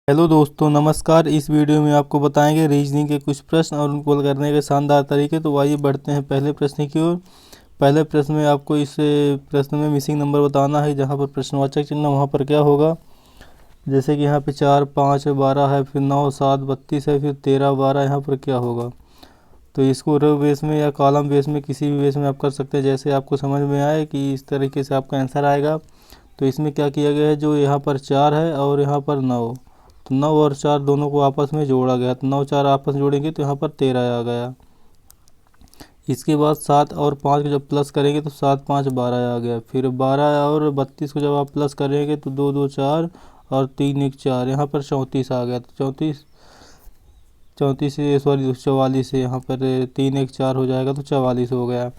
Hello दोस्तों, नमस्कार। इस वीडियो में आपको बताएंगे रीजनिंग के कुछ प्रश्न और उनको हल करने के शानदार तरीके। तो आइए बढ़ते हैं पहले प्रश्न की ओर। पहले प्रश्न में आपको इस प्रश्न में मिसिंग नंबर बताना है। जहां पर प्रश्नवाचक चिन्ह वहां पर क्या होगा। जैसे कि यहाँ पे 4, 5, 12 है, फिर 9, 7, 32 है, फिर 13, 12 यहाँ पर क्या होगा। तो इसको रो बेस में या कॉलम बेस में किसी भी बेस में आप कर सकते हैं, जैसे आपको समझ में आए कि इस तरीके से आपका आंसर आएगा। तो इसमें क्या किया गया है, जो यहाँ पर 4 है और यहाँ पर 9, तो 9 और 4 दोनों को आपस में जोड़ा गया। तो 9, 4 आपस में जोड़ेंगे तो यहाँ पर 13 आ गया। इसके बाद 7 और 5 को जब प्लस करेंगे तो 7, 5, 12 आ गया। फिर 12 और 32 को जब आप प्लस करेंगे तो 2, 2, 4 और 3, 1, 4, यहाँ पर 34 आ गया। तो 34 सॉरी 44 है, यहाँ पर 3, 1, 4 हो जाएगा तो 44 हो गया।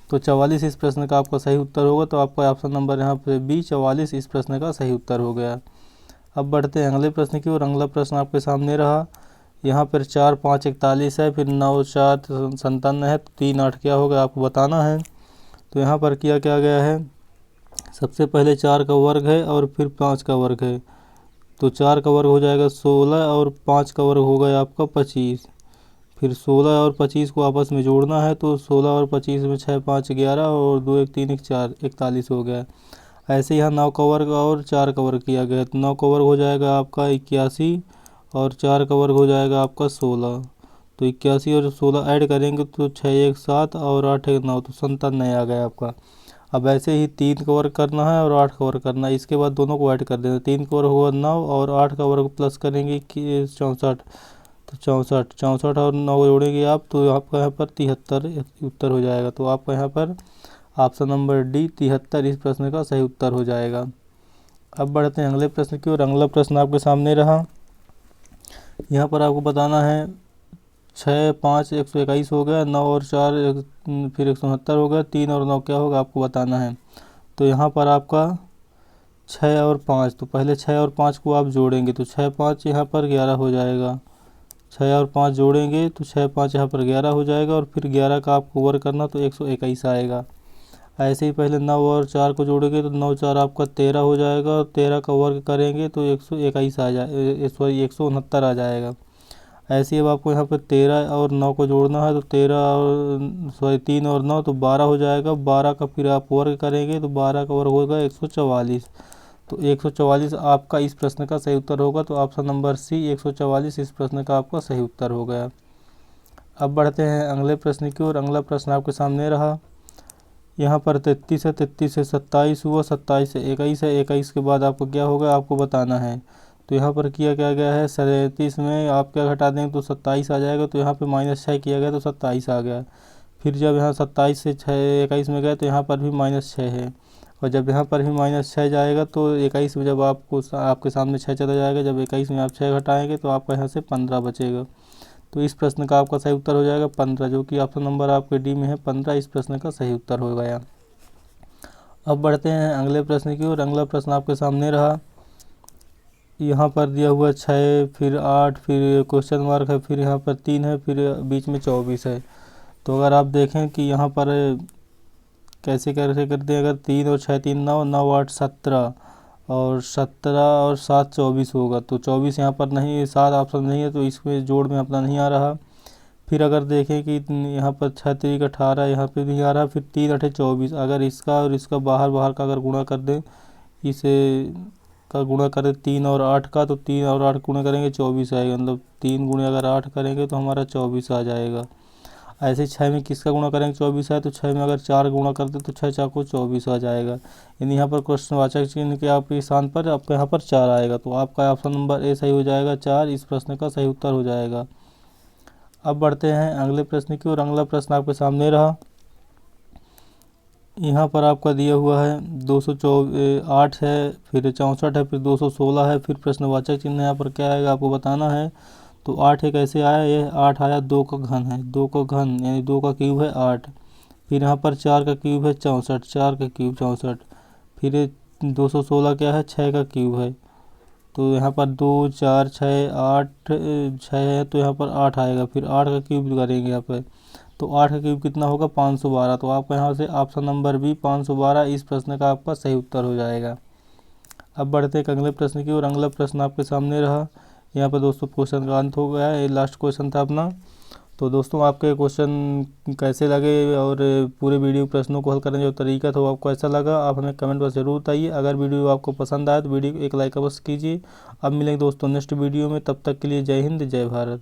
तो 44 इस प्रश्न का आपका सही उत्तर होगा। तो आपका ऑप्शन नंबर यहाँ पर बी 44 इस प्रश्न का सही उत्तर हो गया। अब बढ़ते हैं अगले प्रश्न की ओर। अगला प्रश्न आपके सामने रहा। यहाँ पर 4, 5, 41 है, फिर 9, 4, 57 है, 3, 8 क्या होगा आपको बताना है। तो यहाँ पर किया क्या गया है, सबसे पहले 4 का वर्ग है और फिर 5 का वर्ग है। तो 4 का वर्ग हो जाएगा 16 और 5 का वर्ग होगा आपका 25। फिर 16 और 25 को आपस में जोड़ना है। तो 16 और 25 में 6, 5, 11 और 2, 1, 3, 1, 4, 41 हो गया। ऐसे यहाँ 9 का वर्ग और 4 का वर्ग किया गया। तो 9 का वर्ग हो जाएगा आपका 81 और 4 का वर्ग हो जाएगा आपका 16। तो 81 और 16 ऐड करेंगे तो 6, 1, 7 और 8, 1, 9, तो 57 आ गया आपका। अब ऐसे ही 3 का वर्ग करना है और 8 का वर्ग करना है। इसके बाद दोनों को ऐड कर देना। 3 का वर्ग होगा 9 और 8 का वर्ग प्लस करेंगे 64। तो 64, 64 और 9 जोड़ेंगे आप तो आपका यहाँ पर 73 उत्तर हो जाएगा। तो आपका यहाँ पर ऑप्शन नंबर डी 73 इस प्रश्न का सही उत्तर हो जाएगा। अब बढ़ते हैं अगले प्रश्न की ओर। अगला प्रश्न आपके सामने रहा। यहाँ पर आपको बताना है 6, 5, 121 हो गया, 9 और 4 फिर 169 हो गया, 3 और 9 क्या होगा आपको बताना है। तो यहाँ पर आपका 6 और 5, तो पहले 6 और 5 को आप जोड़ेंगे तो 6, 5 यहाँ पर 11 हो जाएगा। 6 और 5 जोड़ेंगे तो 6, 5 यहाँ पर 11 हो जाएगा और फिर 11 का आपको वर्ग करना तो 121 आएगा। ऐसे ही पहले 9 और 4 को जोड़ेंगे तो 9, 4 आपका 13 हो जाएगा और 13 का वर्ग करेंगे तो 121 आ जाए सॉरी 169 आ जाएगा। ऐसे ही अब आपको यहाँ पर 13 और 9 को जोड़ना है। तो 13 और सॉरी 3 और 9 तो 12 हो जाएगा। 12 का फिर आप वर्ग करेंगे तो 12 का वर्ग होगा 144। तो 144 आपका इस प्रश्न का सही उत्तर होगा। तो ऑप्शन नंबर सी 144 इस प्रश्न का आपका सही उत्तर हो गया। अब बढ़ते हैं अगले प्रश्न की ओर। अगला प्रश्न आपके सामने रहा। यहाँ पर 33 है, 33 से 27 हुआ, 27 से 21 है, 21 के बाद आपको क्या होगा आपको बताना है। तो यहाँ पर किया क्या गया है, 37 में आप क्या घटा देंगे तो 27 आ जाएगा। तो यहाँ पे -6 किया गया तो 27 आ गया। फिर जब यहाँ 27 से 21 में गए तो यहाँ पर भी -6 है। और जब यहाँ पर भी -6 जाएगा तो 21 में जब आपको आपके सामने 6 चला जाएगा, जब 21 में आप 6 घटाएंगे तो आपका यहाँ से 15 बचेगा। तो इस प्रश्न का आपका सही उत्तर हो जाएगा 15, जो कि ऑप्शन नंबर आपके डी में है 15 इस प्रश्न का सही उत्तर हो गया। अब बढ़ते हैं अगले प्रश्न की ओर। अगला प्रश्न आपके सामने रहा। यहाँ पर दिया हुआ 6, फिर 8, फिर क्वेश्चन मार्क है, फिर यहाँ पर 3 है, फिर बीच में 24 है। तो अगर आप देखें कि यहाँ पर कैसे कैसे करते हैं, अगर 3 और 6, 3, 9, 9, 8, 17 और 17 और 7, 24 होगा। तो 24 यहाँ पर नहीं, 7 ऑप्शन नहीं है तो इसमें जोड़ में अपना नहीं आ रहा। फिर अगर देखें कि यहाँ पर 6, 3, 18 यहाँ पे नहीं आ रहा। फिर 3, 8, 24, अगर इसका और इसका बाहर बाहर का अगर गुणा कर दें, इसे का गुणा करें 3 और 8 का, तो 3 और 8 गुणा करेंगे 24 आएगा। मतलब 3 गुणे अगर 8 करेंगे तो हमारा 24 आ जाएगा। ऐसे 6 में किसका गुणा करेंगे 24 है, तो 6 में अगर 4 गुणा करते तो 6 4 को 24 आ जाएगा। यानी यहाँ पर प्रश्नवाचक चिन्ह के आपके स्थान पर आपका यहाँ पर 4 आएगा। तो आपका ऑप्शन नंबर ए सही हो जाएगा, 4 इस प्रश्न का सही उत्तर हो जाएगा। अब बढ़ते हैं अगले प्रश्न की ओर। अगला प्रश्न आपके सामने रहा। यहाँ पर आपका दिया हुआ है 208 है, फिर 64 है, फिर 216 है, फिर प्रश्नवाचक चिन्ह यहाँ पर क्या आएगा आपको बताना है। तो 8 एक ऐसे आया, ये 8 आया 2 का घन है, 2 का घन यानी 2 का क्यूब है 8। फिर यहाँ पर 4 का क्यूब है 64, 4 का क्यूब 64। फिर 216 क्या है 6 का क्यूब है। तो यहाँ पर 2, 4, 6, 8 6 है तो यहाँ पर 8 आएगा। फिर 8 का क्यूब करेंगे यहाँ पर तो 8 का क्यूब कितना होगा 512। तो आपका यहाँ से ऑप्शन नंबर बी 512 इस प्रश्न का आपका सही उत्तर हो जाएगा। अब बढ़ते हैं अगले प्रश्न की ओर। अगला प्रश्न आपके सामने रहा। यहाँ पर दोस्तों क्वेश्चन का अंत हो गया है, ये लास्ट क्वेश्चन था अपना। तो दोस्तों आपके क्वेश्चन कैसे लगे और पूरे वीडियो प्रश्नों को हल करने जो तरीका था वो आपको ऐसा लगा, आप हमें कमेंट बॉक्स जरूर बताइए। अगर वीडियो आपको पसंद आए तो वीडियो को एक लाइक अवश्य कीजिए। अब मिलेंगे दोस्तों नेक्स्ट वीडियो में, तब तक के लिए जय हिंद जय भारत।